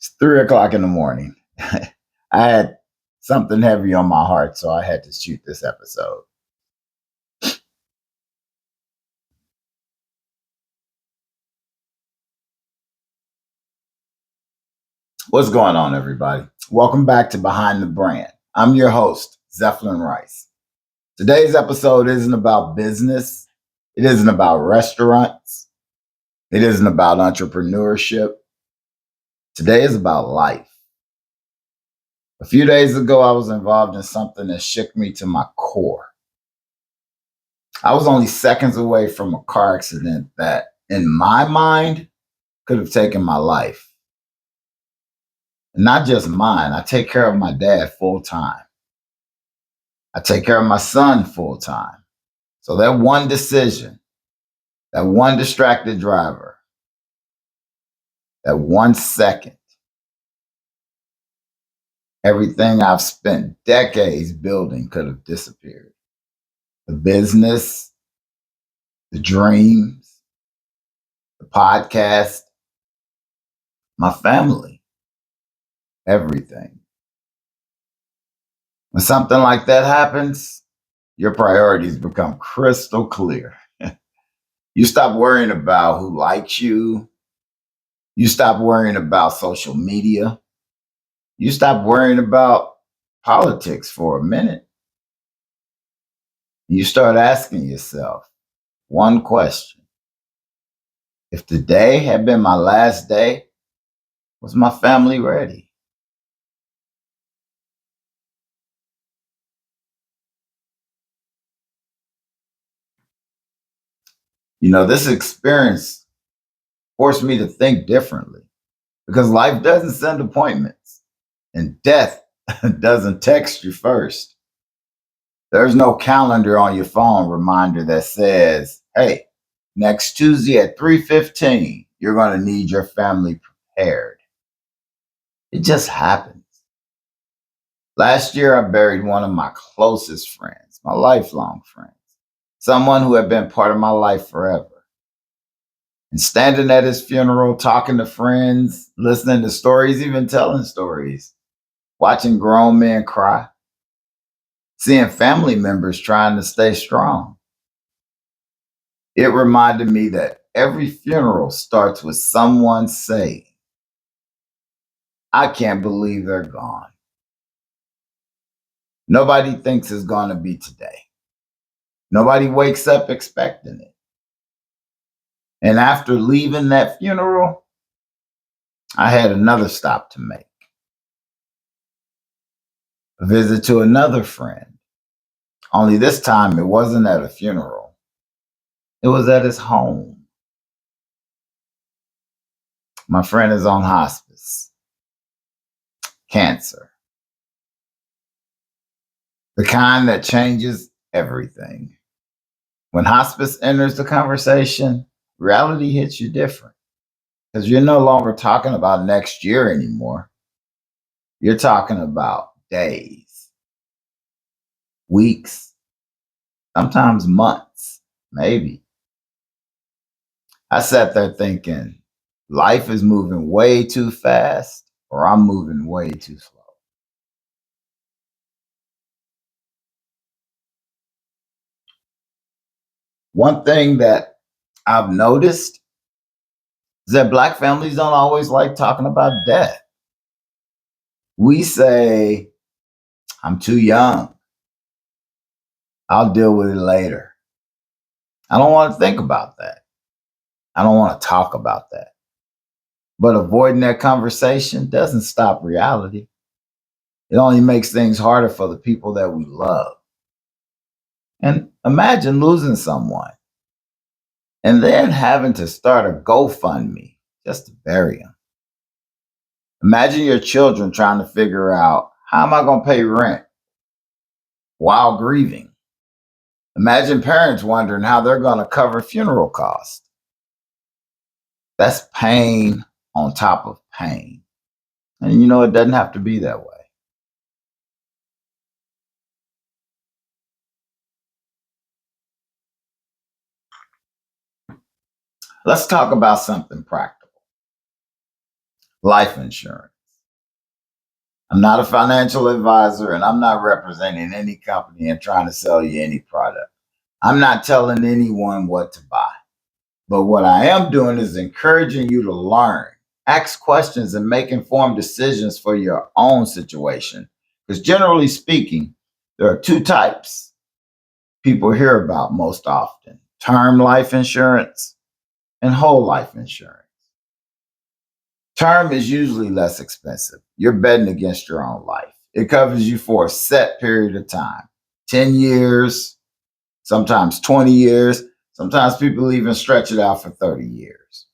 It's 3 o'clock in the morning. I had something heavy on my heart, so I had to shoot this episode. What's going on, everybody? Welcome back to Behind the Brand. I'm your host, Zeppelin Rice. Today's episode isn't about business. It isn't about restaurants. It isn't about entrepreneurship. Today is about life. A few days ago, I was involved in something that shook me to my core. I was only seconds away from a car accident that, in my mind, could have taken my life. And not just mine, I take care of my dad full time. I take care of my son full time. So that one decision, that one distracted driver, that 1 second, everything I've spent decades building could have disappeared. The business, the dreams, the podcast, my family, everything. When something like that happens, your priorities become crystal clear. You stop worrying about who likes you. You stop worrying about social media. You stop worrying about politics for a minute. You start asking yourself one question. If today had been my last day, was my family ready? This experience forced me to think differently because life doesn't send appointments and death doesn't text you first. There's no calendar on your phone reminder that says, hey, next Tuesday at 3:15, you're going to need your family prepared. It just happens. Last year, I buried one of my closest friends, my lifelong friends, someone who had been part of my life forever. And standing at his funeral, talking to friends, listening to stories, even telling stories, watching grown men cry, seeing family members trying to stay strong. It reminded me that every funeral starts with someone saying, I can't believe they're gone. Nobody thinks it's going to be today. Nobody wakes up expecting it. And after leaving that funeral, I had another stop to make. A visit to another friend. Only this time it wasn't at a funeral. It was at his home. My friend is on hospice. Cancer. The kind that changes everything. When hospice enters the conversation, reality hits you different because you're no longer talking about next year anymore. You're talking about days, weeks, sometimes months, maybe. I sat there thinking, life is moving way too fast, or I'm moving way too slow. One thing that I've noticed is that Black families don't always like talking about death. We say, I'm too young. I'll deal with it later. I don't want to think about that. I don't want to talk about that. But avoiding that conversation doesn't stop reality. It only makes things harder for the people that we love. And imagine losing someone and then having to start a GoFundMe just to bury them. Imagine your children trying to figure out, how am I going to pay rent while grieving? Imagine parents wondering how they're going to cover funeral costs. That's pain on top of pain. And it doesn't have to be that way. Let's talk about something practical. Life insurance. I'm not a financial advisor and I'm not representing any company and trying to sell you any product. I'm not telling anyone what to buy. But what I am doing is encouraging you to learn, ask questions, and make informed decisions for your own situation. Because generally speaking, there are two types people hear about most often: term life insurance and whole life insurance. Term is usually less expensive. You're betting against your own life. It covers you for a set period of time, 10 years, sometimes 20 years. Sometimes people even stretch it out for 30 years.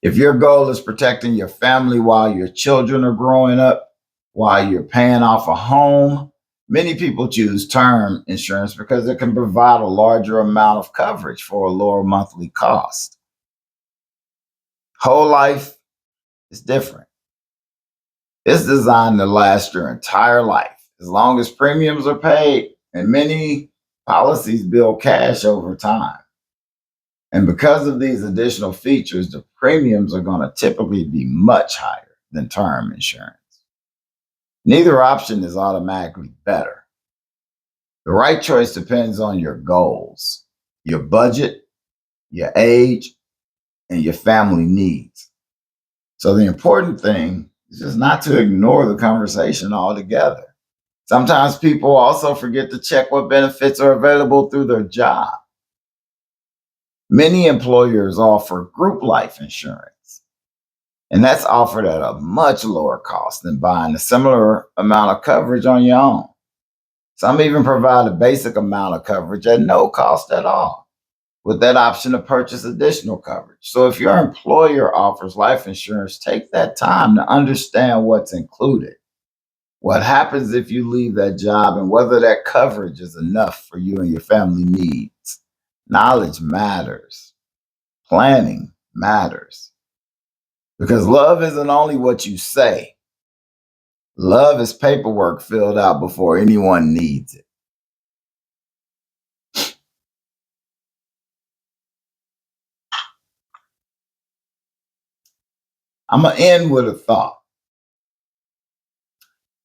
If your goal is protecting your family while your children are growing up, while you're paying off a home, many people choose term insurance because it can provide a larger amount of coverage for a lower monthly cost. Whole life is different. It's designed to last your entire life as long as premiums are paid, and many policies build cash over time. And because of these additional features, the premiums are going to typically be much higher than term insurance. Neither option is automatically better. The right choice depends on your goals, your budget, your age, and your family needs. So the important thing is just not to ignore the conversation altogether. Sometimes people also forget to check what benefits are available through their job. Many employers offer group life insurance, and that's offered at a much lower cost than buying a similar amount of coverage on your own. Some even provide a basic amount of coverage at no cost at all, with that option to purchase additional coverage. So if your employer offers life insurance, take that time to understand what's included, what happens if you leave that job, and whether that coverage is enough for you and your family needs. Knowledge matters. Planning matters. Because love isn't only what you say, love is paperwork filled out before anyone needs it. I'm going to end with a thought.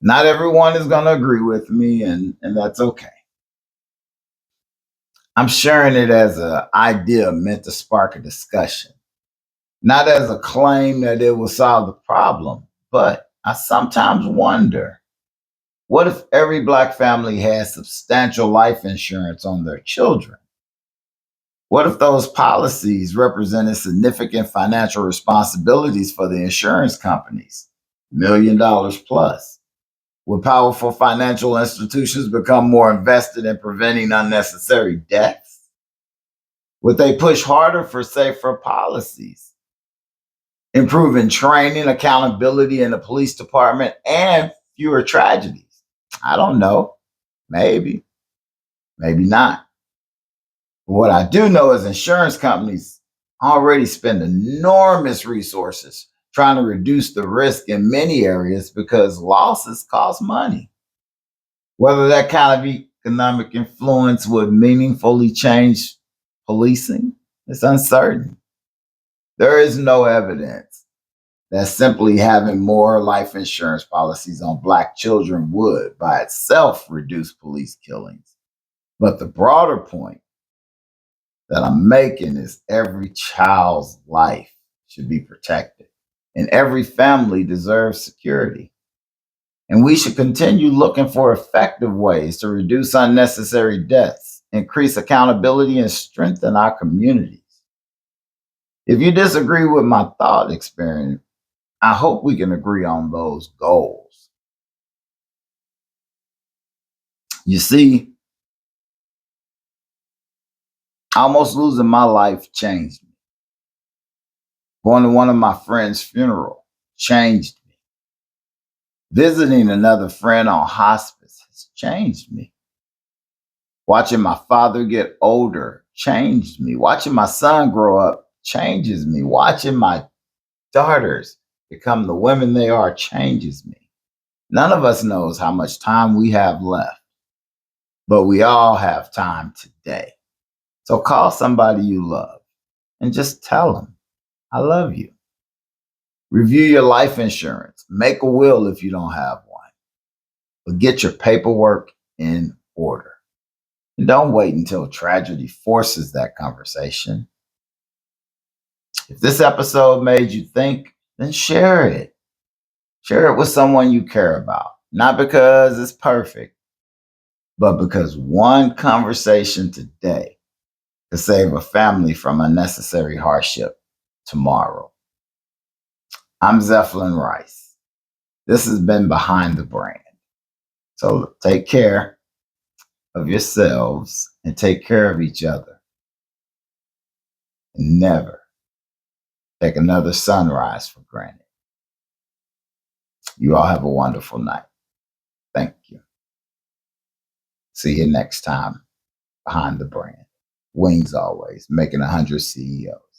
Not everyone is going to agree with me, and that's okay. I'm sharing it as an idea meant to spark a discussion, not as a claim that it will solve the problem. But I sometimes wonder, what if every Black family has substantial life insurance on their children? What if those policies represented significant financial responsibilities for the insurance companies? $1 million plus. Would powerful financial institutions become more invested in preventing unnecessary deaths? Would they push harder for safer policies, improving training, accountability in the police department, and fewer tragedies? I don't know. Maybe, maybe not. But what I do know is insurance companies already spend enormous resources trying to reduce the risk in many areas because losses cost money. Whether that kind of economic influence would meaningfully change policing is uncertain. There is no evidence that simply having more life insurance policies on Black children would by itself reduce police killings. But the broader point that I'm making is every child's life should be protected, and every family deserves security. And we should continue looking for effective ways to reduce unnecessary deaths, increase accountability, and strengthen our communities. If you disagree with my thought experience, I hope we can agree on those goals. You see, almost losing my life changed me. Going to one of my friend's funeral changed me. Visiting another friend on hospice has changed me. Watching my father get older changed me. Watching my son grow up changes me. Watching my daughters become the women they are changes me. None of us knows how much time we have left, but we all have time today. So call somebody you love and just tell them, I love you. Review your life insurance. Make a will if you don't have one. But get your paperwork in order. And don't wait until tragedy forces that conversation. If this episode made you think, then share it. Share it with someone you care about. Not because it's perfect, but because one conversation today could save a family from unnecessary hardship tomorrow. I'm Zeppelin Rice. This has been Behind the Brand. So take care of yourselves and take care of each other. And never take another sunrise for granted. You all have a wonderful night. Thank you. See you next time. Behind the Brand. Wingz Alwayz, making 100 CEOs.